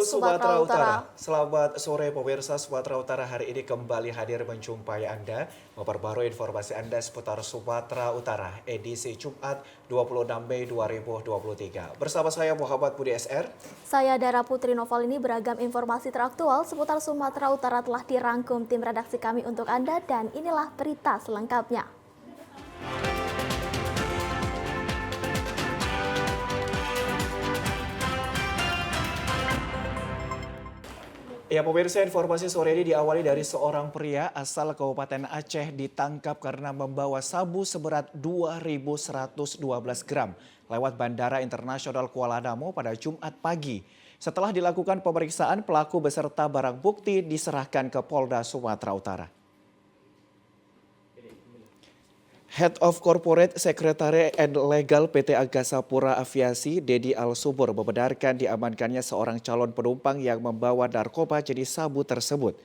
Sumatera Utara. Selamat sore pemirsa Sumatera Utara, hari ini kembali hadir menjumpai Anda, memperbarui informasi Anda seputar Sumatera Utara, edisi Jumat 26 Mei 2023. Bersama saya Muhammad Budi SR. Saya Dara Putri Noval. Ini beragam informasi teraktual seputar Sumatera Utara telah dirangkum tim redaksi kami untuk Anda dan inilah berita selengkapnya. Ya pemirsa, informasi sore ini diawali dari seorang pria asal Kabupaten Aceh ditangkap karena membawa sabu seberat 2.112 gram lewat Bandara Internasional Kuala Namu pada Jumat pagi. Setelah dilakukan pemeriksaan, pelaku beserta barang bukti diserahkan ke Polda Sumatera Utara. Head of Corporate Secretary and Legal PT Angkasa Pura Aviasi, Dedi Al-Subur, membenarkan diamankannya seorang calon penumpang yang membawa narkoba jenis sabu tersebut.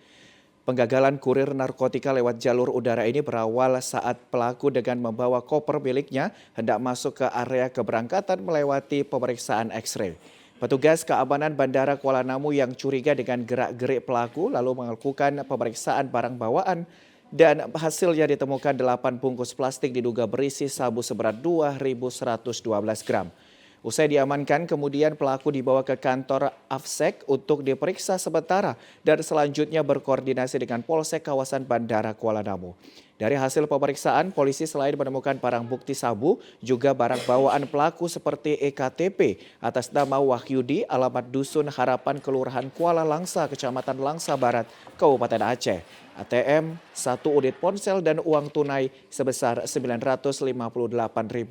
Penggagalan kurir narkotika lewat jalur udara ini berawal saat pelaku dengan membawa koper miliknya hendak masuk ke area keberangkatan melewati pemeriksaan X-ray. Petugas keamanan Bandara Kuala Namu yang curiga dengan gerak-gerik pelaku lalu melakukan pemeriksaan barang bawaan dan hasilnya ditemukan 8 bungkus plastik diduga berisi sabu seberat 2.112 gram. Usai diamankan, kemudian pelaku dibawa ke kantor Afsek untuk diperiksa sementara dan selanjutnya berkoordinasi dengan Polsek kawasan Bandara Kuala Namu. Dari hasil pemeriksaan, polisi selain menemukan barang bukti sabu, juga barang bawaan pelaku seperti EKTP atas nama Wahyudi, alamat Dusun Harapan, Kelurahan Kuala Langsa, Kecamatan Langsa Barat, Kabupaten Aceh. ATM, 1 unit ponsel dan uang tunai sebesar Rp958.000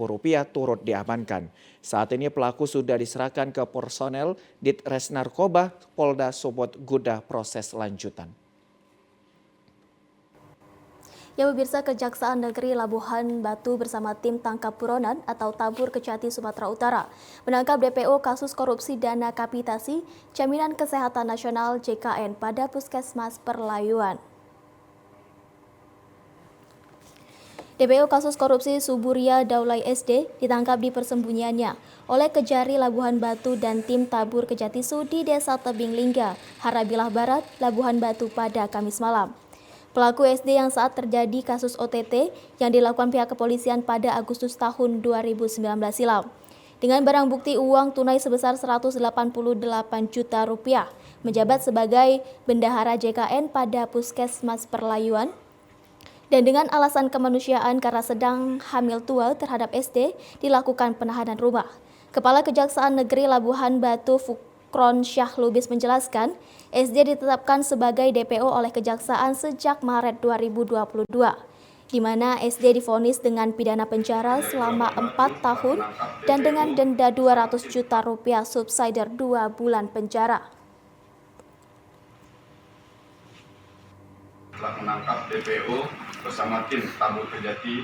turut diamankan. Saat ini pelaku sudah diserahkan ke personel Ditres Narkoba Polda Sumut guna proses lanjutan. Ya pemirsa, Kejaksaan Negeri Labuhan Batu bersama tim tangkap buronan atau tabur Kejati Sumatera Utara menangkap DPO kasus korupsi dana kapitasi Jaminan Kesehatan Nasional JKN pada Puskesmas Perlayuan. DPO kasus korupsi Suburia Daulay SD ditangkap di persembunyiannya oleh Kejari Labuhan Batu dan tim tabur Kejatisu di Desa Tebing Lingga, Harabilah Barat, Labuhan Batu pada Kamis malam. Pelaku SD yang saat terjadi kasus OTT yang dilakukan pihak kepolisian pada Agustus tahun 2019 silam. Dengan barang bukti uang tunai sebesar Rp188 juta menjabat sebagai bendahara JKN pada Puskesmas Perlayuan. Dan dengan alasan kemanusiaan karena sedang hamil tua terhadap SD, dilakukan penahanan rumah. Kepala Kejaksaan Negeri Labuhan Batu Fukron Syah Lubis menjelaskan, SD ditetapkan sebagai DPO oleh Kejaksaan sejak Maret 2022, di mana SD divonis dengan pidana penjara selama 4 tahun dan dengan denda Rp200 juta subsidiar 2 bulan penjara. Telah menangkap DPO bersama tim tabur Kejati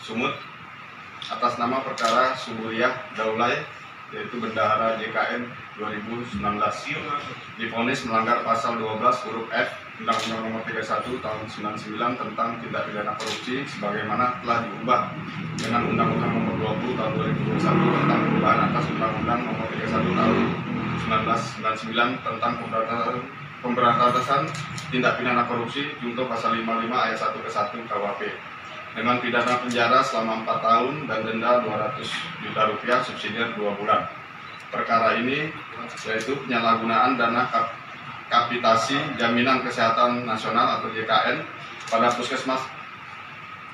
Sumut atas nama perkara Suburia Daulay, yaitu bendahara JKN 2019, divonis melanggar pasal 12 huruf F Undang-Undang Nomor 31 Tahun 99 tentang tindak pidana korupsi sebagaimana telah diubah dengan Undang-Undang Nomor 20 Tahun 2021 tentang perubahan atas Undang-Undang Nomor 31 Tahun 1999 tentang pemberantasan tindak pidana korupsi junto pasal 55 ayat 1 ke 1 KUHP dengan pidana penjara selama 4 tahun dan denda Rp200 juta subsidiar 2 bulan. Perkara ini yaitu penyalahgunaan dana kapitasi Jaminan Kesehatan Nasional atau JKN pada Puskesmas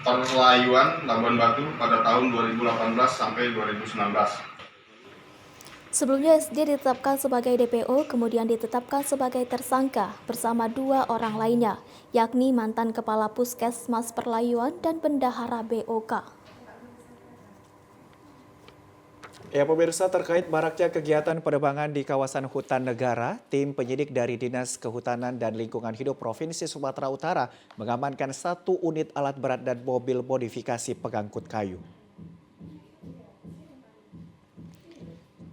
Perlayuan Labuhan Batu pada tahun 2018 sampai 2019. Sebelumnya SD ditetapkan sebagai DPO, kemudian ditetapkan sebagai tersangka bersama 2 orang lainnya, yakni mantan Kepala Puskesmas Perlayuan dan Bendahara BOK. Ya pemirsa, terkait maraknya kegiatan penebangan di kawasan hutan negara, tim penyidik dari Dinas Kehutanan dan Lingkungan Hidup Provinsi Sumatera Utara mengamankan 1 unit alat berat dan mobil modifikasi pengangkut kayu.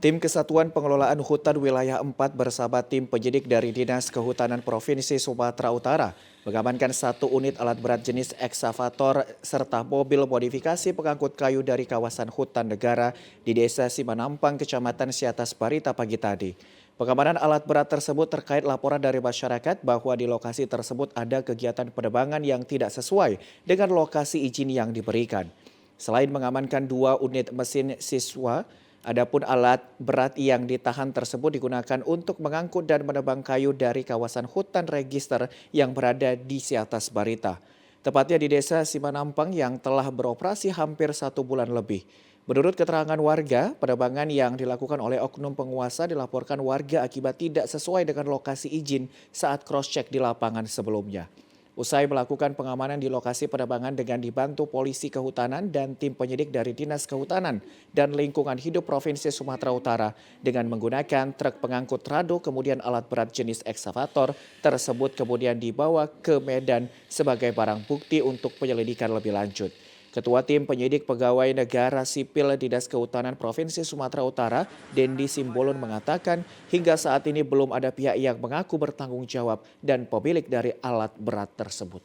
Tim Kesatuan Pengelolaan Hutan Wilayah 4 bersama tim penyidik dari Dinas Kehutanan Provinsi Sumatera Utara mengamankan 1 unit alat berat jenis eksavator serta mobil modifikasi pengangkut kayu dari kawasan hutan negara di Desa Simanampang, Kecamatan Siatas Barita pagi tadi. Pengamanan alat berat tersebut terkait laporan dari masyarakat bahwa di lokasi tersebut ada kegiatan penerbangan yang tidak sesuai dengan lokasi izin yang diberikan. Selain mengamankan 2 unit mesin siswa, adapun alat berat yang ditahan tersebut digunakan untuk mengangkut dan menebang kayu dari kawasan hutan register yang berada di Siatas Barita. Tepatnya di desa Simanampang yang telah beroperasi hampir 1 bulan lebih. Menurut keterangan warga, penebangan yang dilakukan oleh oknum penguasa dilaporkan warga akibat tidak sesuai dengan lokasi izin saat cross-check di lapangan sebelumnya. Usai melakukan pengamanan di lokasi penebangan dengan dibantu polisi kehutanan dan tim penyidik dari Dinas Kehutanan dan Lingkungan Hidup Provinsi Sumatera Utara dengan menggunakan truk pengangkut rado kemudian alat berat jenis ekskavator tersebut kemudian dibawa ke Medan sebagai barang bukti untuk penyelidikan lebih lanjut. Ketua Tim Penyidik Pegawai Negara Sipil Dinas Kehutanan Provinsi Sumatera Utara, Dendi Simbolon mengatakan hingga saat ini belum ada pihak yang mengaku bertanggung jawab dan pemilik dari alat berat tersebut.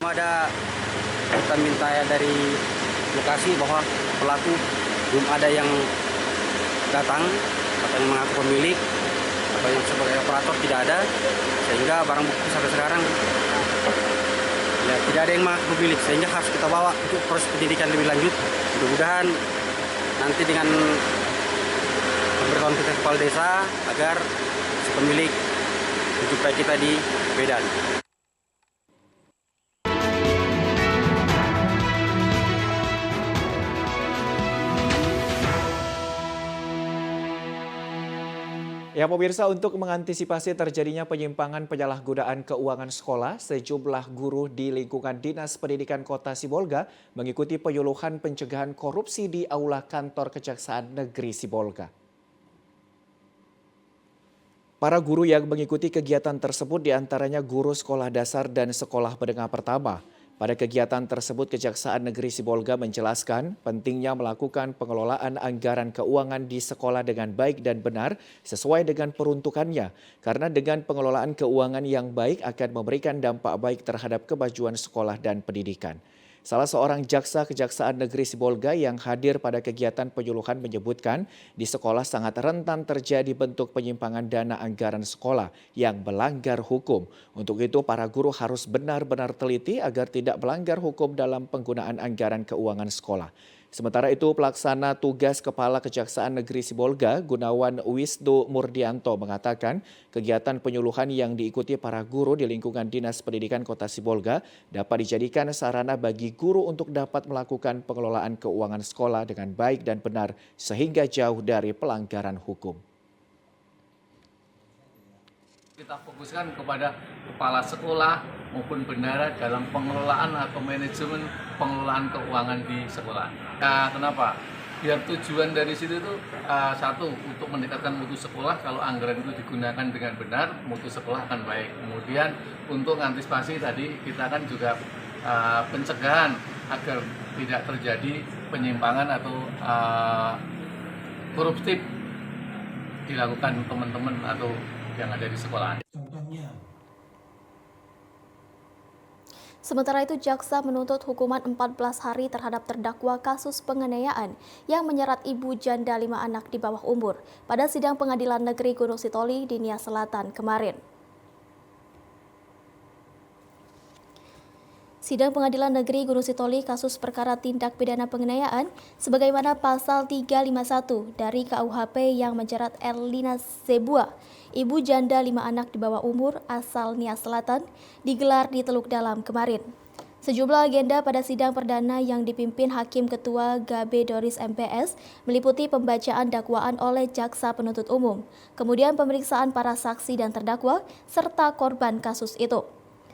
Ada kita minta dari lokasi bahwa pelaku belum ada yang datang atau yang mengaku pemilik atau yang sebagai operator tidak ada, sehingga barang bukti sampai sekarang ya, tidak ada yang mengaku pemilik, sehingga harus kita bawa untuk proses penyidikan lebih lanjut. Mudah-mudahan nanti dengan pemberitahuan kita kepala desa agar si pemilik menjumpai kita di Medan. Ya pemirsa, untuk mengantisipasi terjadinya penyimpangan penyalahgunaan keuangan sekolah, sejumlah guru di lingkungan Dinas Pendidikan Kota Sibolga mengikuti penyuluhan pencegahan korupsi di Aula Kantor Kejaksaan Negeri Sibolga. Para guru yang mengikuti kegiatan tersebut diantaranya guru sekolah dasar dan sekolah menengah pertama. Pada kegiatan tersebut, Kejaksaan Negeri Sibolga menjelaskan pentingnya melakukan pengelolaan anggaran keuangan di sekolah dengan baik dan benar sesuai dengan peruntukannya. Karena dengan pengelolaan keuangan yang baik akan memberikan dampak baik terhadap kemajuan sekolah dan pendidikan. Salah seorang jaksa Kejaksaan Negeri Sibolga yang hadir pada kegiatan penyuluhan menyebutkan di sekolah sangat rentan terjadi bentuk penyimpangan dana anggaran sekolah yang melanggar hukum. Untuk itu para guru harus benar-benar teliti agar tidak melanggar hukum dalam penggunaan anggaran keuangan sekolah. Sementara itu, pelaksana tugas Kepala Kejaksaan Negeri Sibolga, Gunawan Wisnu Murdianto mengatakan kegiatan penyuluhan yang diikuti para guru di lingkungan Dinas Pendidikan Kota Sibolga dapat dijadikan sarana bagi guru untuk dapat melakukan pengelolaan keuangan sekolah dengan baik dan benar sehingga jauh dari pelanggaran hukum. Kita fokuskan kepada kepala sekolah maupun bendahara dalam pengelolaan atau manajemen pengelolaan keuangan di sekolah. Nah, kenapa? Biar tujuan dari situ itu satu, untuk meningkatkan mutu sekolah. Kalau anggaran itu digunakan dengan benar, mutu sekolah akan baik. Kemudian untuk antisipasi tadi kita kan juga pencegahan agar tidak terjadi penyimpangan atau koruptif dilakukan teman-teman atau yang ada di sekolah. Sementara itu, jaksa menuntut hukuman 14 hari terhadap terdakwa kasus penganiayaan yang menyerat ibu janda 5 anak di bawah umur pada sidang Pengadilan Negeri Gunung Sitoli di Nias Selatan kemarin. Sidang Pengadilan Negeri Gunung Sitoli kasus perkara tindak pidana penganiayaan sebagaimana pasal 351 dari KUHP yang menjerat Erlina Zebua, ibu janda 5 anak di bawah umur asal Nias Selatan, digelar di Teluk Dalam kemarin. Sejumlah agenda pada sidang perdana yang dipimpin Hakim Ketua Gabe Doris MPS meliputi pembacaan dakwaan oleh Jaksa Penuntut Umum, kemudian pemeriksaan para saksi dan terdakwa, serta korban kasus itu.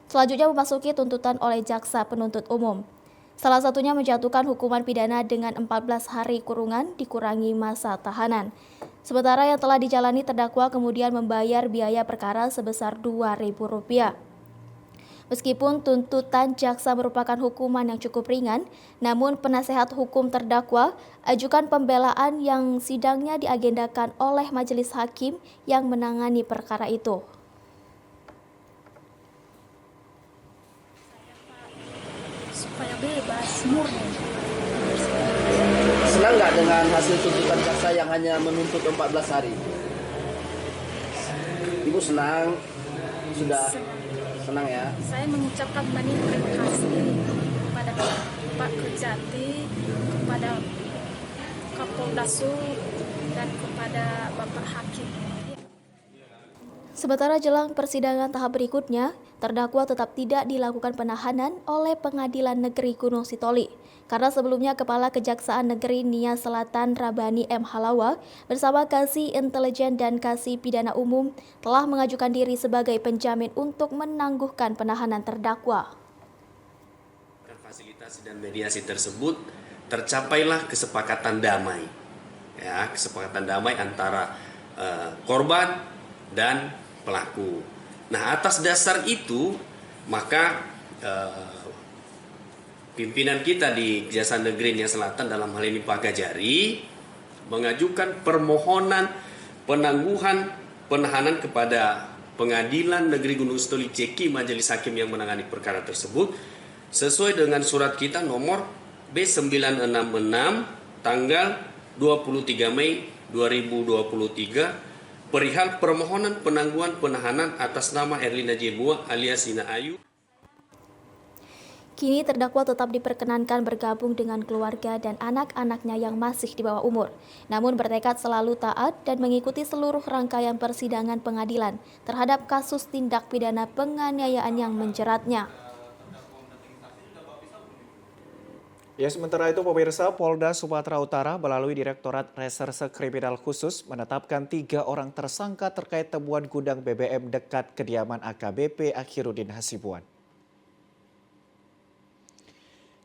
Selanjutnya memasuki tuntutan oleh Jaksa Penuntut Umum. Salah satunya menjatuhkan hukuman pidana dengan 14 hari kurungan dikurangi masa tahanan. Sementara yang telah dijalani terdakwa kemudian membayar biaya perkara sebesar Rp2.000. Meskipun tuntutan jaksa merupakan hukuman yang cukup ringan, namun penasehat hukum terdakwa ajukan pembelaan yang sidangnya diagendakan oleh majelis hakim yang menangani perkara itu. Supaya bebas, murni. senang nggak dengan hasil tuntutan jaksa yang hanya menuntut 14 hari? Ibu senang? Sudah senang ya? Saya mengucapkan banyak terima kasih kepada Pak Kejati, kepada Kapolda Sub, dan kepada Bapak Hakim. Sementara jelang persidangan tahap berikutnya, terdakwa tetap tidak dilakukan penahanan oleh Pengadilan Negeri Gunung Sitoli. Karena sebelumnya Kepala Kejaksaan Negeri Nia Selatan Rabani M. Halawa bersama Kasih Intelijen dan Kasih Pidana Umum telah mengajukan diri sebagai penjamin untuk menangguhkan penahanan terdakwa. Fasilitasi dan mediasi tersebut tercapailah kesepakatan damai, ya, kesepakatan damai antara korban dan pelaku. Nah, atas dasar itu maka pimpinan kita di Kejaksaan Negeri Nia Selatan dalam hal ini Pak Gajari mengajukan permohonan penangguhan penahanan kepada Pengadilan Negeri Gunung Sitoli Ceki Majelis Hakim yang menangani perkara tersebut sesuai dengan surat kita nomor B966 tanggal 23 Mei 2023 perihal permohonan penangguhan penahanan atas nama Erlina Jebua alias Sina Ayu. Kini terdakwa tetap diperkenankan bergabung dengan keluarga dan anak-anaknya yang masih di bawah umur, namun bertekad selalu taat dan mengikuti seluruh rangkaian persidangan pengadilan terhadap kasus tindak pidana penganiayaan yang menjeratnya. Ya, sementara itu pemirsa, Polda Sumatera Utara melalui Direktorat Reserse Kriminal Khusus menetapkan 3 orang tersangka terkait temuan gudang BBM dekat kediaman AKBP Akhiruddin Hasibuan.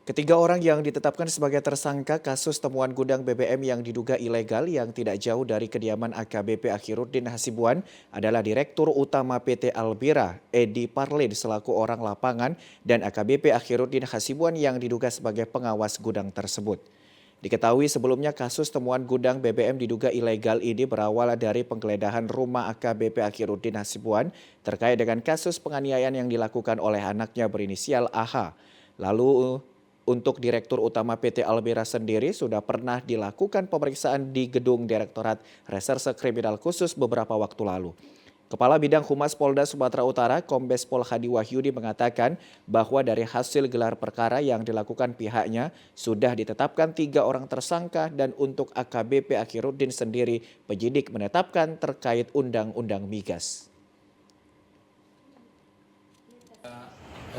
Ketiga orang yang ditetapkan sebagai tersangka kasus temuan gudang BBM yang diduga ilegal yang tidak jauh dari kediaman AKBP Akhiruddin Hasibuan adalah Direktur Utama PT Albira, Edi Parlin selaku orang lapangan, dan AKBP Akhiruddin Hasibuan yang diduga sebagai pengawas gudang tersebut. Diketahui sebelumnya kasus temuan gudang BBM diduga ilegal ini berawal dari penggeledahan rumah AKBP Akhiruddin Hasibuan terkait dengan kasus penganiayaan yang dilakukan oleh anaknya berinisial AH. Lalu untuk Direktur Utama PT Albira sendiri sudah pernah dilakukan pemeriksaan di gedung Direktorat Reserse Kriminal Khusus beberapa waktu lalu. Kepala Bidang Humas Polda Sumatera Utara, Kombes Pol Hadi Wahyudi mengatakan bahwa dari hasil gelar perkara yang dilakukan pihaknya sudah ditetapkan 3 orang tersangka dan untuk AKBP Akhiruddin sendiri penyidik menetapkan terkait Undang-Undang Migas.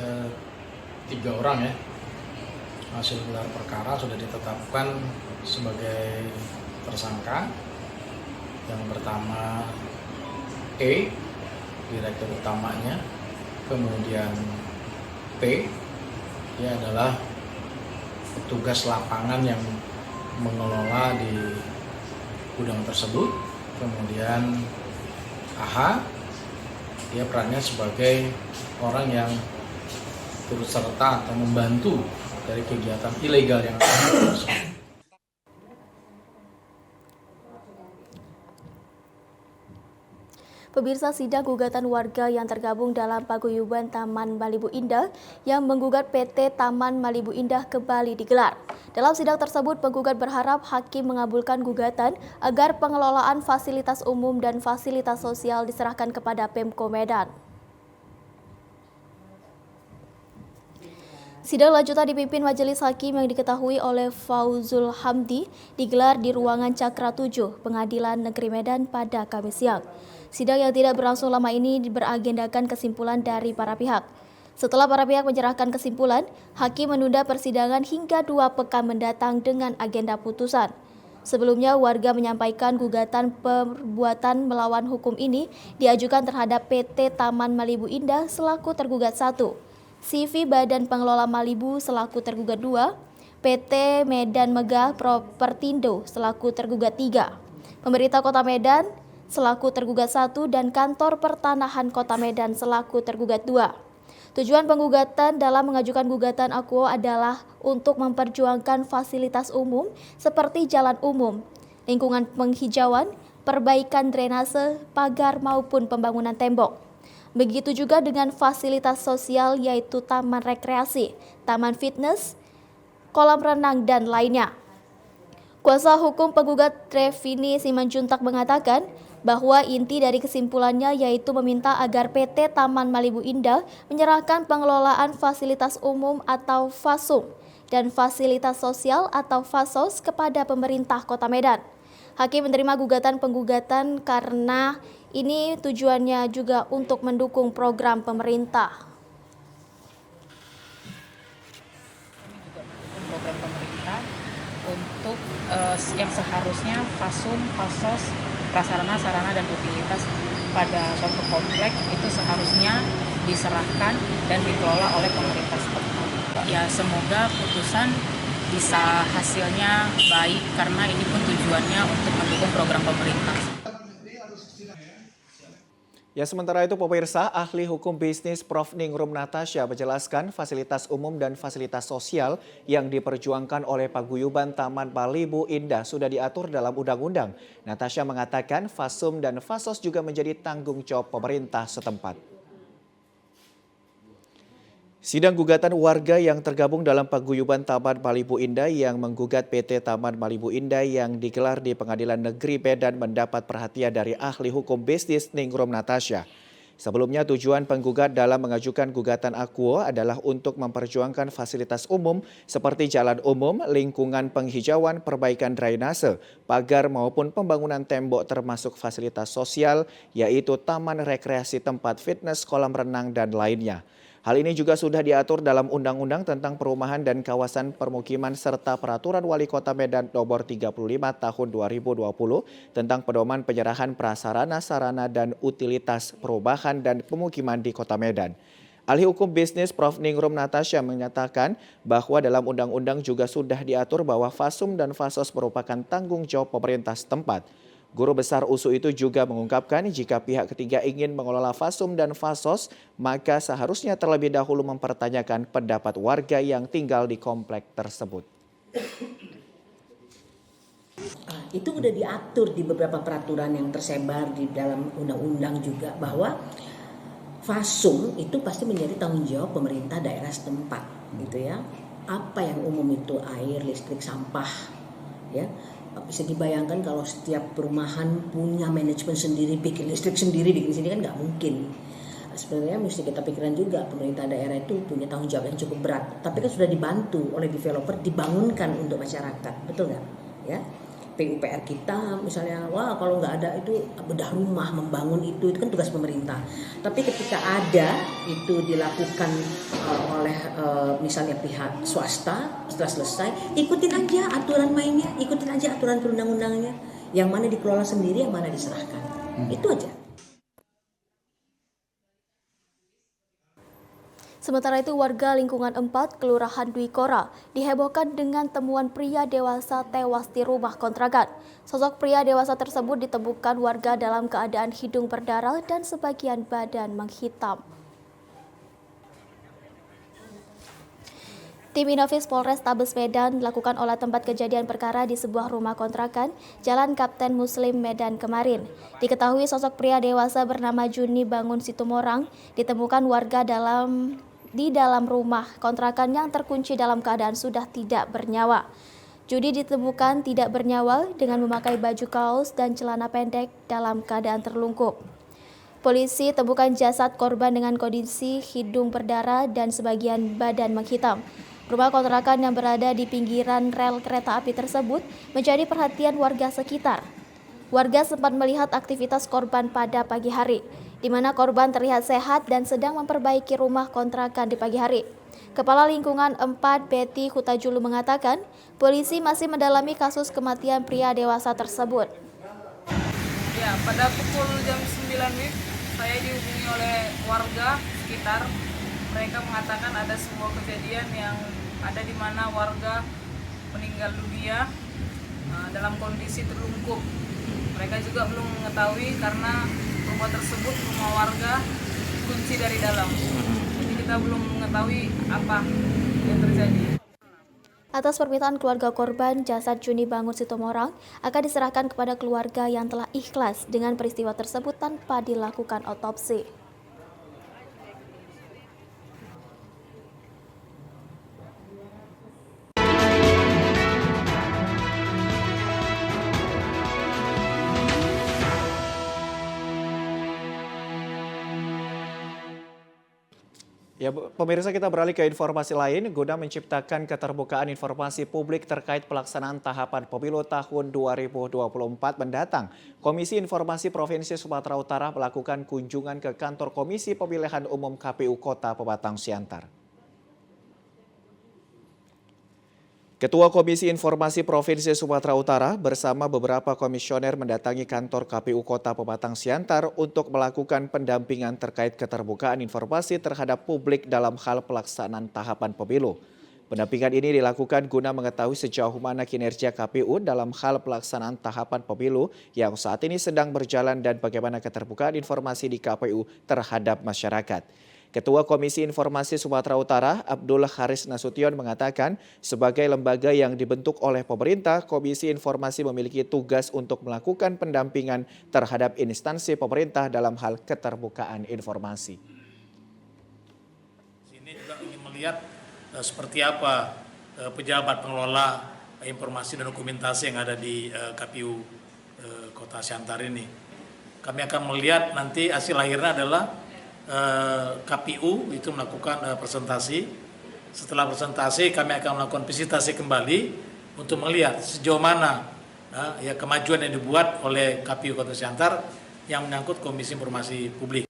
3 orang ya. Hasil gelar perkara sudah ditetapkan sebagai tersangka. Yang pertama E, direktur utamanya, kemudian P, dia adalah petugas lapangan yang mengelola di gudang tersebut, kemudian AH, dia perannya sebagai orang yang turut serta atau membantu dari kegiatan ilegal yang ada. Pemirsa, sidang gugatan warga yang tergabung dalam paguyuban Taman Malibu Indah yang menggugat PT Taman Malibu Indah kembali digelar. Dalam sidang tersebut, penggugat berharap hakim mengabulkan gugatan agar pengelolaan fasilitas umum dan fasilitas sosial diserahkan kepada Pemko Medan. Sidang lanjutan dipimpin Majelis Hakim yang diketahui oleh Fauzul Hamdi digelar di ruangan Cakra 7, Pengadilan Negeri Medan pada Kamis siang. Sidang yang tidak berlangsung lama ini beragendakan kesimpulan dari para pihak. Setelah para pihak menyerahkan kesimpulan, hakim menunda persidangan hingga 2 pekan mendatang dengan agenda putusan. Sebelumnya, warga menyampaikan gugatan perbuatan melawan hukum ini diajukan terhadap PT Taman Malibu Indah selaku tergugat 1. CV Badan Pengelola Malibu selaku tergugat 2, PT Medan Megah Propertindo selaku tergugat 3, Pemerintah Kota Medan selaku tergugat 1, dan Kantor Pertanahan Kota Medan selaku tergugat 2. Tujuan penggugatan dalam mengajukan gugatan akuo adalah untuk memperjuangkan fasilitas umum seperti jalan umum, lingkungan penghijauan, perbaikan drainase, pagar maupun pembangunan tembok. Begitu juga dengan fasilitas sosial yaitu taman rekreasi, taman fitness, kolam renang, dan lainnya. Kuasa hukum penggugat Trevini Simanjuntak mengatakan bahwa inti dari kesimpulannya yaitu meminta agar PT Taman Malibu Indah menyerahkan pengelolaan fasilitas umum atau FASUM dan fasilitas sosial atau FASOS kepada pemerintah Kota Medan. Hakim menerima gugatan-penggugatan karena ini tujuannya juga untuk mendukung program pemerintah. Program pemerintah untuk yang seharusnya FASUM, FASOS, prasarana, sarana, dan utilitas pada suatu komplek itu seharusnya diserahkan dan dikelola oleh pemerintah setempat. Ya, semoga putusan bisa hasilnya baik karena ini pun tujuannya untuk mendukung program pemerintah. Ya, sementara itu pemirsa, ahli hukum bisnis Prof. Ningrum Natasha menjelaskan fasilitas umum dan fasilitas sosial yang diperjuangkan oleh Paguyuban Taman Malibu Indah sudah diatur dalam undang-undang. Natasha mengatakan FASUM dan FASOS juga menjadi tanggung jawab pemerintah setempat. Sidang gugatan warga yang tergabung dalam Paguyuban Taman Malibu Indah yang menggugat PT Taman Malibu Indah yang digelar di Pengadilan Negeri Medan mendapat perhatian dari ahli hukum bisnis Ningrum Natasha. Sebelumnya tujuan penggugat dalam mengajukan gugatan akuo adalah untuk memperjuangkan fasilitas umum seperti jalan umum, lingkungan penghijauan, perbaikan drainase, pagar maupun pembangunan tembok termasuk fasilitas sosial yaitu taman rekreasi, tempat fitness, kolam renang, dan lainnya. Hal ini juga sudah diatur dalam Undang-Undang tentang Perumahan dan Kawasan Permukiman serta Peraturan Wali Kota Medan Nomor 35 Tahun 2020 tentang pedoman penyerahan prasarana, sarana, dan utilitas perumahan dan pemukiman di Kota Medan. Ahli hukum bisnis Prof. Ningrum Natasha menyatakan bahwa dalam undang-undang juga sudah diatur bahwa FASUM dan FASOS merupakan tanggung jawab pemerintah setempat. Guru Besar USU itu juga mengungkapkan jika pihak ketiga ingin mengelola FASUM dan FASOS, maka seharusnya terlebih dahulu mempertanyakan pendapat warga yang tinggal di komplek tersebut. Itu udah diatur di beberapa peraturan yang tersebar di dalam undang-undang juga bahwa FASUM itu pasti menjadi tanggung jawab pemerintah daerah setempat, gitu ya. Apa yang umum itu air, listrik, sampah, ya. Bisa dibayangkan kalau setiap perumahan punya manajemen sendiri, bikin listrik sendiri, bikin sini kan nggak mungkin. Sebenarnya mesti kita pikiran juga pemerintah daerah itu punya tanggung jawab yang cukup berat. Tapi kan sudah dibantu oleh developer dibangunkan untuk masyarakat, betul nggak? Ya, PUPR kita misalnya, wah kalau nggak ada itu bedah rumah, membangun itu kan tugas pemerintah. Tapi ketika ada itu dilakukan oleh misalnya pihak swasta, setelah selesai ikutin aja aturan mainnya, ikutin aja aturan perundang-undangnya. Yang mana dikelola sendiri, yang mana diserahkan. Itu aja. Sementara itu warga lingkungan 4 Kelurahan Dwi Kora dihebohkan dengan temuan pria dewasa tewas di rumah kontrakan. Sosok pria dewasa tersebut ditemukan warga dalam keadaan hidung berdarah dan sebagian badan menghitam. Tim Inafis Polres Tabes Medan melakukan olah tempat kejadian perkara di sebuah rumah kontrakan Jalan Kapten Muslim Medan kemarin. Diketahui sosok pria dewasa bernama Juni Bangun Situmorang ditemukan warga di dalam rumah kontrakan yang terkunci dalam keadaan sudah tidak bernyawa. Judi ditemukan tidak bernyawa dengan memakai baju kaos dan celana pendek dalam keadaan terlungkup. Polisi temukan jasad korban dengan kondisi hidung berdarah dan sebagian badan menghitam. Rumah kontrakan yang berada di pinggiran rel kereta api tersebut menjadi perhatian warga sekitar. Warga sempat melihat aktivitas korban pada pagi hari, di mana korban terlihat sehat dan sedang memperbaiki rumah kontrakan di pagi hari. Kepala Lingkungan 4 Betty Hutajulu mengatakan, polisi masih mendalami kasus kematian pria dewasa tersebut. Ya, pada pukul jam 9 WIB, saya dihubungi oleh warga sekitar. Mereka mengatakan ada sebuah kejadian yang ada di mana warga meninggal dunia dalam kondisi terlungkup. Mereka juga belum mengetahui karena rumah tersebut rumah warga kunci dari dalam. Jadi kita belum mengetahui apa yang terjadi. Atas permintaan keluarga korban, jasad Juni Bangun Situmorang akan diserahkan kepada keluarga yang telah ikhlas dengan peristiwa tersebut tanpa dilakukan otopsi. Ya, pemirsa, kita beralih ke informasi lain. Guna menciptakan keterbukaan informasi publik terkait pelaksanaan tahapan pemilu tahun 2024 mendatang, Komisi Informasi Provinsi Sumatera Utara melakukan kunjungan ke kantor Komisi Pemilihan Umum KPU Kota Pematang Siantar. Ketua Komisi Informasi Provinsi Sumatera Utara bersama beberapa komisioner mendatangi kantor KPU Kota Pematang Siantar untuk melakukan pendampingan terkait keterbukaan informasi terhadap publik dalam hal pelaksanaan tahapan pemilu. Pendampingan ini dilakukan guna mengetahui sejauh mana kinerja KPU dalam hal pelaksanaan tahapan pemilu yang saat ini sedang berjalan dan bagaimana keterbukaan informasi di KPU terhadap masyarakat. Ketua Komisi Informasi Sumatera Utara, Abdul Haris Nasution, mengatakan sebagai lembaga yang dibentuk oleh pemerintah, Komisi Informasi memiliki tugas untuk melakukan pendampingan terhadap instansi pemerintah dalam hal keterbukaan informasi. Ini juga ingin melihat seperti apa pejabat pengelola informasi dan dokumentasi yang ada di KPU Kota Siantar ini. Kami akan melihat nanti hasil akhirnya adalah KPU itu melakukan presentasi. Setelah presentasi kami akan melakukan visitasi kembali untuk melihat sejauh mana kemajuan yang dibuat oleh KPU Kota Siantar yang menyangkut Komisi Informasi Publik.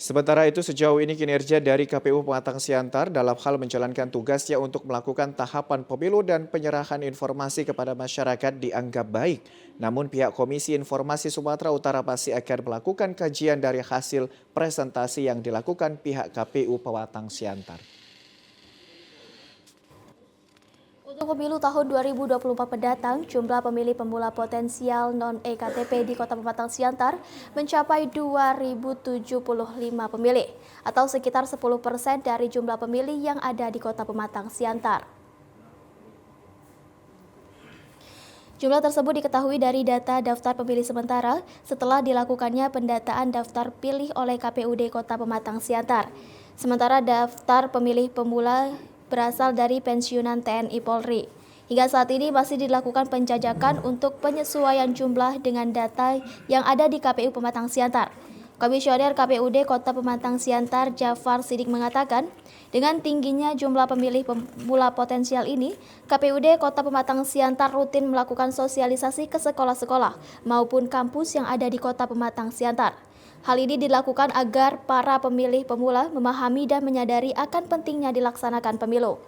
Sementara itu, sejauh ini kinerja dari KPU Pematang Siantar dalam hal menjalankan tugasnya untuk melakukan tahapan pemilu dan penyerahan informasi kepada masyarakat dianggap baik. Namun pihak Komisi Informasi Sumatera Utara masih akan melakukan kajian dari hasil presentasi yang dilakukan pihak KPU Pematang Siantar. Untuk pemilu tahun 2024 mendatang, jumlah pemilih pemula potensial non-EKTP di Kota Pematang Siantar mencapai 2.075 pemilih, atau sekitar 10% dari jumlah pemilih yang ada di Kota Pematang Siantar. Jumlah tersebut diketahui dari data daftar pemilih sementara setelah dilakukannya pendataan daftar pilih oleh KPUD Kota Pematang Siantar. Sementara daftar pemilih pemula berasal dari pensiunan TNI Polri. Hingga saat ini masih dilakukan penjajakan untuk penyesuaian jumlah dengan data yang ada di KPU Pematang Siantar. Komisioner KPUD Kota Pematang Siantar Jafar Sidik mengatakan, dengan tingginya jumlah pemilih pemula potensial ini, KPUD Kota Pematang Siantar rutin melakukan sosialisasi ke sekolah-sekolah maupun kampus yang ada di Kota Pematang Siantar. Hal ini dilakukan agar para pemilih pemula memahami dan menyadari akan pentingnya dilaksanakan pemilu.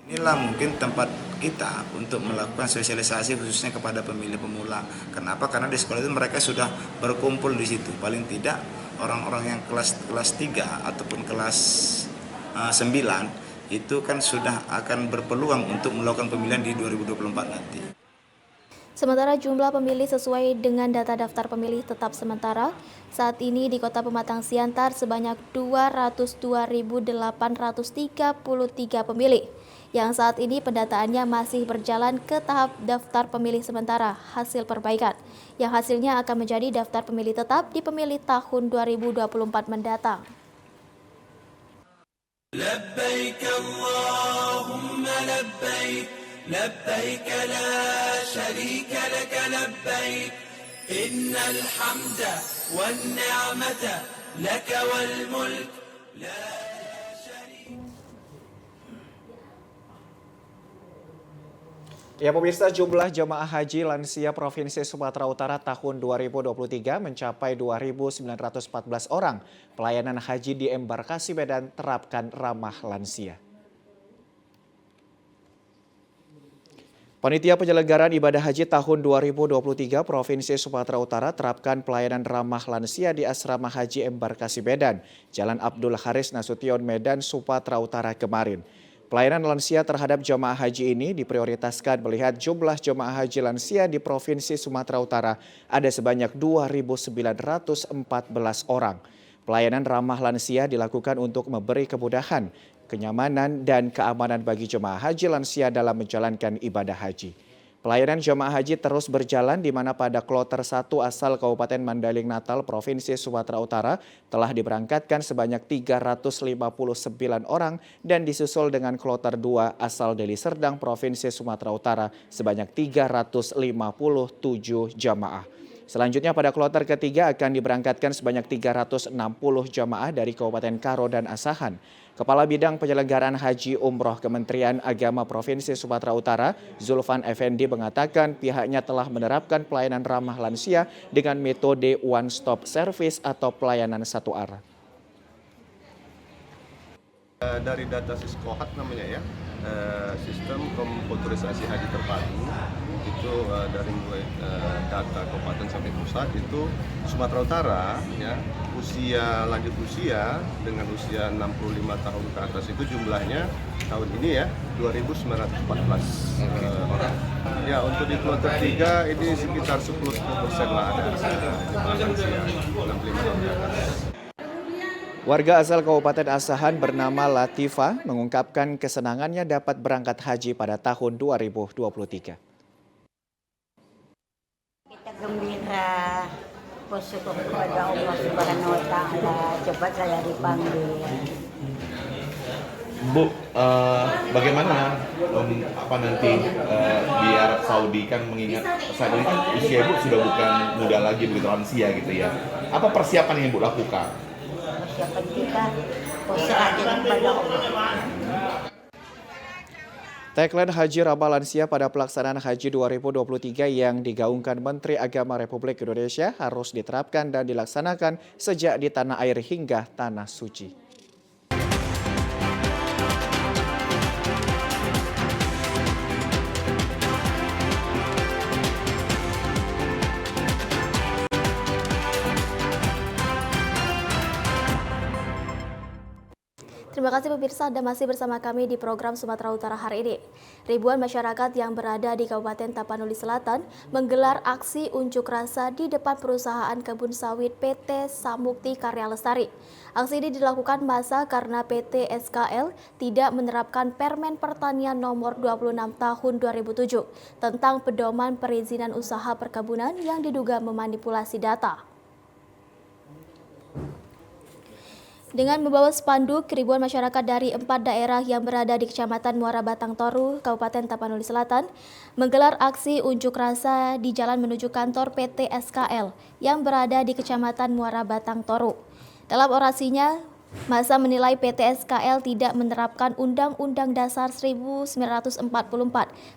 Inilah mungkin tempat kita untuk melakukan sosialisasi khususnya kepada pemilih pemula. Kenapa? Karena di sekolah itu mereka sudah berkumpul di situ. Paling tidak orang-orang yang kelas 3 ataupun kelas 9 itu kan sudah akan berpeluang untuk melakukan pemilihan di 2024 nanti. Sementara jumlah pemilih sesuai dengan data daftar pemilih tetap sementara, saat ini di Kota Pematang Siantar sebanyak 202.833 pemilih, yang saat ini pendataannya masih berjalan ke tahap daftar pemilih sementara hasil perbaikan, yang hasilnya akan menjadi daftar pemilih tetap di pemilih tahun 2024 mendatang. Labbaik Allahumma labbaik. لبيك لا شريك لك لبيك إن الحمد والنعمة لك والملك لا شريك. Ya pemirsa, jumlah jemaah haji lansia Provinsi Sumatera Utara tahun 2023 mencapai 2.914 orang. Pelayanan haji di embarkasi Medan terapkan ramah lansia. Panitia Penyelenggaraan Ibadah Haji tahun 2023 Provinsi Sumatera Utara terapkan pelayanan ramah lansia di Asrama Haji Embarkasi Medan, Jalan Abdul Haris Nasution, Medan, Sumatera Utara kemarin. Pelayanan lansia terhadap jemaah haji ini diprioritaskan melihat jumlah jemaah haji lansia di Provinsi Sumatera Utara ada sebanyak 2.914 orang. Pelayanan ramah lansia dilakukan untuk memberi kemudahan, kenyamanan, dan keamanan bagi jemaah haji lansia dalam menjalankan ibadah haji. Pelayanan jemaah haji terus berjalan di mana pada kloter 1 asal Kabupaten Mandailing Natal, Provinsi Sumatera Utara telah diberangkatkan sebanyak 359 orang dan disusul dengan kloter 2 asal Deli Serdang, Provinsi Sumatera Utara sebanyak 357 jamaah. Selanjutnya pada kloter ketiga akan diberangkatkan sebanyak 360 jamaah dari Kabupaten Karo dan Asahan. Kepala Bidang Penyelenggaraan Haji Umroh Kementerian Agama Provinsi Sumatera Utara, Zulfan Effendi mengatakan pihaknya telah menerapkan pelayanan ramah lansia dengan metode one-stop service atau pelayanan satu arah. Dari data Siskohat namanya ya, sistem komputerisasi haji terpadu itu dari mulai data kabupaten sampai pusat itu Sumatera Utara ya, lanjut usia dengan usia 65 tahun ke atas itu jumlahnya tahun ini ya 2.914 orang. Ya untuk di kloter 3 ini sekitar 10% lah ada jemaah lansia 65 tahun ke atas. Warga asal Kabupaten Asahan bernama Latifa mengungkapkan kesenangannya dapat berangkat haji pada tahun 2023. Kita gembira, bersyukur kepada Allah Subhanahu wa Ta'ala, cepat saya dipanggil. Bu, bagaimana nanti biar Saudi kan mengingat saat ini kan usia Ibu sudah bukan muda lagi begitu lansia gitu ya. Apa persiapan yang Ibu lakukan? Persiapan kita berserah diri kepada Allah. Tagline Haji Ramah Lansia pada pelaksanaan Haji 2023 yang digaungkan Menteri Agama Republik Indonesia harus diterapkan dan dilaksanakan sejak di tanah air hingga tanah suci. Terima kasih pemirsa, Anda masih bersama kami di program Sumatera Utara hari ini. Ribuan masyarakat yang berada di Kabupaten Tapanuli Selatan menggelar aksi unjuk rasa di depan perusahaan kebun sawit PT Samukti Karya Lestari. Aksi ini dilakukan massa karena PT SKL tidak menerapkan Permen Pertanian nomor 26 tahun 2007 tentang pedoman perizinan usaha perkebunan yang diduga memanipulasi data. Dengan membawa spanduk, ribuan masyarakat dari 4 daerah yang berada di Kecamatan Muara Batang Toru, Kabupaten Tapanuli Selatan, menggelar aksi unjuk rasa di jalan menuju kantor PT SKL yang berada di Kecamatan Muara Batang Toru. Dalam orasinya, massa menilai PT SKL tidak menerapkan Undang-Undang Dasar 1944,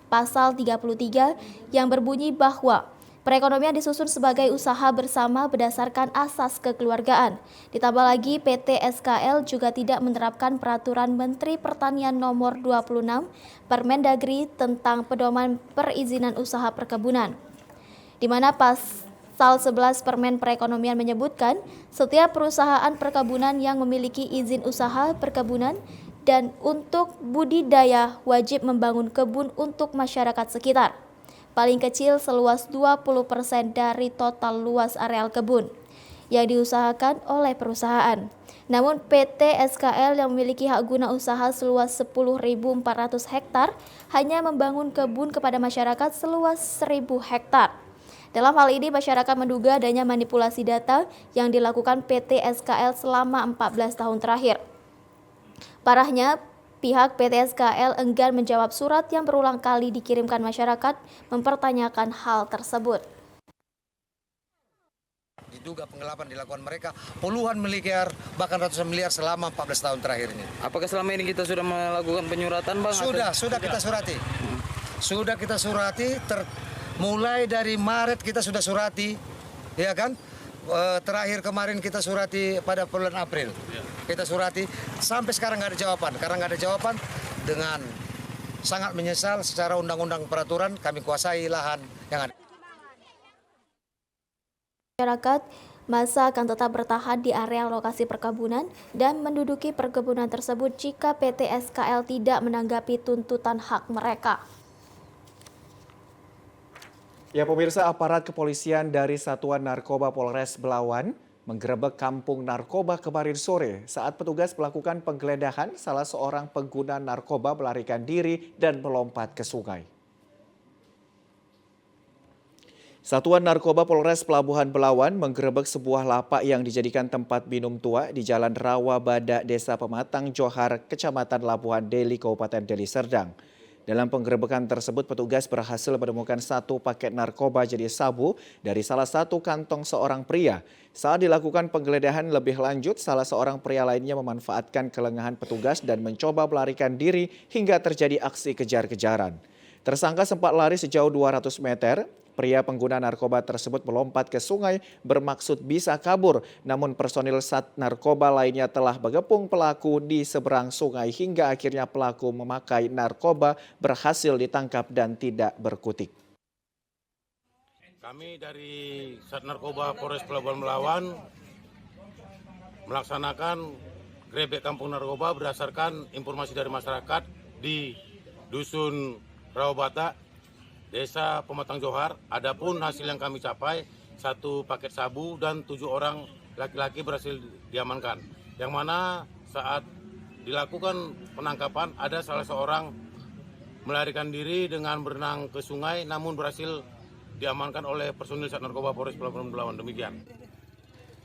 Pasal 33 yang berbunyi bahwa perekonomian disusun sebagai usaha bersama berdasarkan asas kekeluargaan. Ditambah lagi, PT SKL juga tidak menerapkan Peraturan Menteri Pertanian Nomor 26 Permendagri tentang pedoman perizinan usaha perkebunan, di mana Pasal 11 Permen Perekonomian menyebutkan setiap perusahaan perkebunan yang memiliki izin usaha perkebunan dan untuk budidaya wajib membangun kebun untuk masyarakat sekitar, paling kecil seluas 20% dari total luas areal kebun yang diusahakan oleh perusahaan. Namun PT SKL yang memiliki hak guna usaha seluas 10.400 hektar hanya membangun kebun kepada masyarakat seluas 1.000 hektar. Dalam hal ini masyarakat menduga adanya manipulasi data yang dilakukan PT SKL selama 14 tahun terakhir. Parahnya, pihak PT SKL enggan menjawab surat yang berulang kali dikirimkan masyarakat mempertanyakan hal tersebut. Diduga penggelapan dilakukan mereka puluhan miliar bahkan ratusan miliar selama 14 tahun terakhir ini. Apakah selama ini kita sudah melakukan penyuratan, Bang? Sudah kita surati. Sudah kita surati, mulai dari Maret kita sudah surati, ya kan? Terakhir kemarin kita surati pada bulan April. Kita surati, sampai sekarang nggak ada jawaban. Karena nggak ada jawaban, dengan sangat menyesal secara undang-undang peraturan kami kuasai lahan yang ada. Masyarakat massa akan tetap bertahan di area lokasi perkebunan dan menduduki perkebunan tersebut jika PT SKL tidak menanggapi tuntutan hak mereka. Ya pemirsa, aparat kepolisian dari Satuan Narkoba Polres Belawan menggerebek kampung narkoba kemarin sore saat petugas melakukan penggeledahan salah seorang pengguna narkoba melarikan diri dan melompat ke sungai. Satuan Narkoba Polres Pelabuhan Belawan menggerebek sebuah lapak yang dijadikan tempat minum tua di Jalan Rawa Badak, Desa Pematang Johar, Kecamatan Labuhan Deli, Kabupaten Deli Serdang. Dalam penggerebekan tersebut, petugas berhasil menemukan 1 paket narkoba jenis sabu dari salah satu kantong seorang pria. Saat dilakukan penggeledahan lebih lanjut, salah seorang pria lainnya memanfaatkan kelengahan petugas dan mencoba melarikan diri hingga terjadi aksi kejar-kejaran. Tersangka sempat lari sejauh 200 meter. Pria pengguna narkoba tersebut melompat ke sungai bermaksud bisa kabur, namun personil Sat Narkoba lainnya telah mengepung pelaku di seberang sungai hingga akhirnya pelaku memakai narkoba berhasil ditangkap dan tidak berkutik. Kami dari Sat Narkoba Polres Pelabuhan Belawan melaksanakan grebek kampung narkoba berdasarkan informasi dari masyarakat di Dusun Rawabata, Desa Pematang Johar. Adapun hasil yang kami capai 1 paket sabu dan 7 orang laki-laki berhasil diamankan. Yang mana saat dilakukan penangkapan ada salah seorang melarikan diri dengan berenang ke sungai namun berhasil diamankan oleh personil Sat Narkoba Polres Pelabuhan Belawan. Demikian.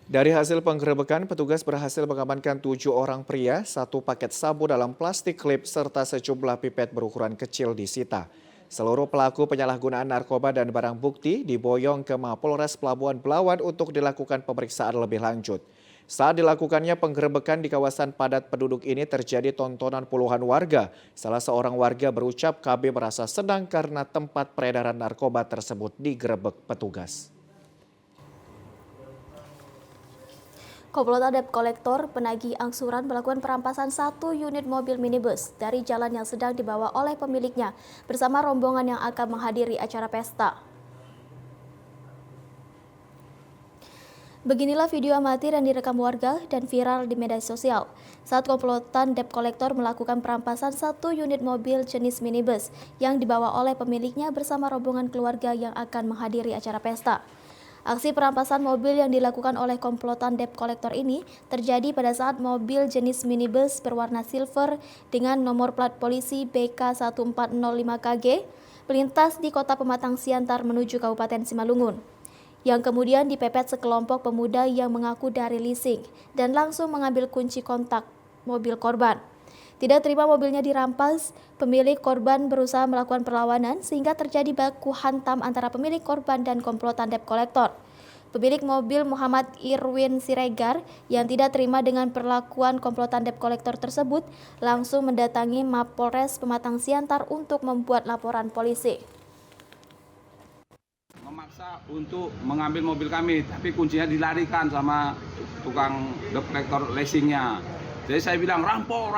Dari hasil penggerebekan, petugas berhasil mengamankan 7 orang pria, 1 paket sabu dalam plastik klip serta sejumlah pipet berukuran kecil disita. Seluruh pelaku penyalahgunaan narkoba dan barang bukti diboyong ke Mapolres Pelabuhan Belawan untuk dilakukan pemeriksaan lebih lanjut. Saat dilakukannya penggerebekan di kawasan padat penduduk ini terjadi tontonan puluhan warga. Salah seorang warga berucap KB merasa senang karena tempat peredaran narkoba tersebut digerebek petugas. Komplotan debt kolektor penagih angsuran melakukan perampasan 1 unit mobil minibus dari jalan yang sedang dibawa oleh pemiliknya bersama rombongan yang akan menghadiri acara pesta. Beginilah video amatir yang direkam warga dan viral di media sosial saat komplotan debt kolektor melakukan perampasan 1 unit mobil jenis minibus yang dibawa oleh pemiliknya bersama rombongan keluarga yang akan menghadiri acara pesta. Aksi perampasan mobil yang dilakukan oleh komplotan debt kolektor ini terjadi pada saat mobil jenis minibus berwarna silver dengan nomor plat polisi BK1405KG melintas di kota Pematang Siantar menuju Kabupaten Simalungun, yang kemudian dipepet sekelompok pemuda yang mengaku dari leasing dan langsung mengambil kunci kontak mobil korban. Tidak terima mobilnya dirampas, pemilik korban berusaha melakukan perlawanan sehingga terjadi baku hantam antara pemilik korban dan komplotan debt kolektor. Pemilik mobil Muhammad Irwin Siregar yang tidak terima dengan perlakuan komplotan debt kolektor tersebut langsung mendatangi Mapolres Pematang Siantar untuk membuat laporan polisi. Memaksa untuk mengambil mobil kami, tapi kuncinya dilarikan sama tukang debt kolektor leasingnya. Jadi saya bilang rampok.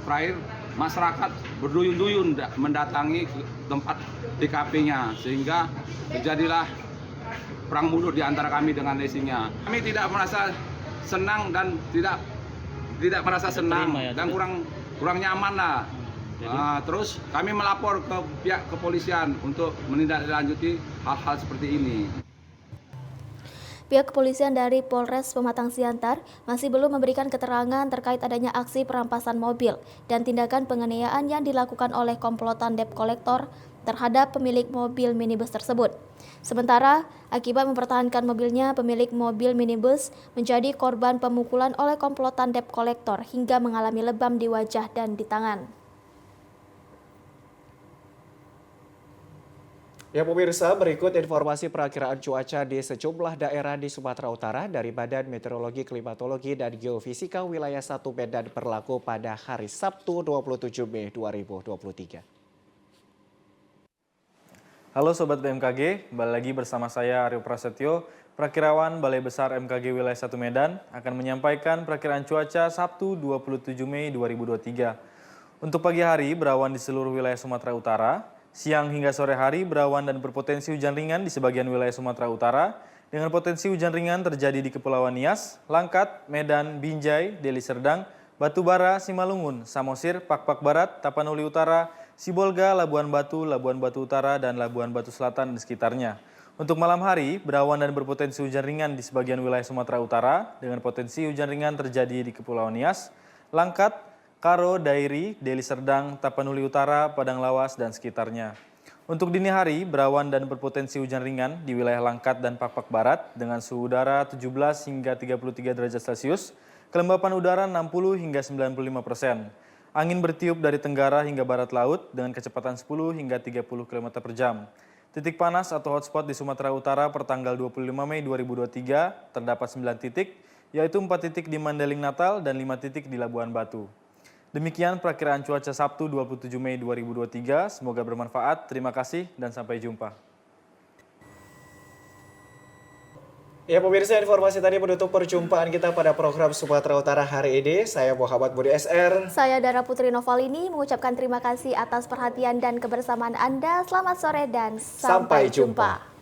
Terakhir masyarakat berduyun-duyun mendatangi tempat TKP-nya sehingga terjadilah perang mulut di antara kami dengan leasingnya. Kami tidak merasa senang dan tidak merasa senang dan kurang nyaman lah. Terus kami melapor ke pihak kepolisian untuk menindaklanjuti hal-hal seperti ini. Pihak kepolisian dari Polres Pematang Siantar masih belum memberikan keterangan terkait adanya aksi perampasan mobil dan tindakan penganiayaan yang dilakukan oleh komplotan debt kolektor terhadap pemilik mobil minibus tersebut. Sementara, akibat mempertahankan mobilnya, pemilik mobil minibus menjadi korban pemukulan oleh komplotan debt kolektor hingga mengalami lebam di wajah dan di tangan. Ya pemirsa, berikut informasi perakiraan cuaca di sejumlah daerah di Sumatera Utara dari Badan Meteorologi, Klimatologi, dan Geofisika Wilayah 1 Medan berlaku pada hari Sabtu 27 Mei 2023. Halo Sobat BMKG, kembali lagi bersama saya Aryo Prasetyo. Perakirawan Balai Besar MKG Wilayah 1 Medan akan menyampaikan perakiraan cuaca Sabtu 27 Mei 2023. Untuk pagi hari, berawan di seluruh wilayah Sumatera Utara. Siang hingga sore hari berawan dan berpotensi hujan ringan di sebagian wilayah Sumatera Utara dengan potensi hujan ringan terjadi di Kepulauan Nias, Langkat, Medan, Binjai, Deli Serdang, Batubara, Simalungun, Samosir, Pakpak Barat, Tapanuli Utara, Sibolga, Labuan Batu Utara, dan Labuan Batu Selatan dan sekitarnya. Untuk malam hari, berawan dan berpotensi hujan ringan di sebagian wilayah Sumatera Utara dengan potensi hujan ringan terjadi di Kepulauan Nias, Langkat, Karo, Dairi, Deli Serdang, Tapanuli Utara, Padang Lawas, dan sekitarnya. Untuk dini hari, berawan dan berpotensi hujan ringan di wilayah Langkat dan Pakpak Barat dengan suhu udara 17 hingga 33 derajat Celcius, kelembapan udara 60 hingga 95%. Angin bertiup dari tenggara hingga barat laut dengan kecepatan 10 hingga 30 km per jam. Titik panas atau hotspot di Sumatera Utara pertanggal 25 Mei 2023 terdapat 9 titik, yaitu 4 titik di Mandeling Natal dan 5 titik di Labuan Batu. Demikian perakiraan cuaca Sabtu 27 Mei 2023. Semoga bermanfaat. Terima kasih dan sampai jumpa. Ya pemirsa, informasi tadi menutup perjumpaan kita pada program Sumatera Utara hari ini. Saya Muhammad Budi SR. Saya Dara Putri Novalini mengucapkan terima kasih atas perhatian dan kebersamaan Anda. Selamat sore dan sampai jumpa.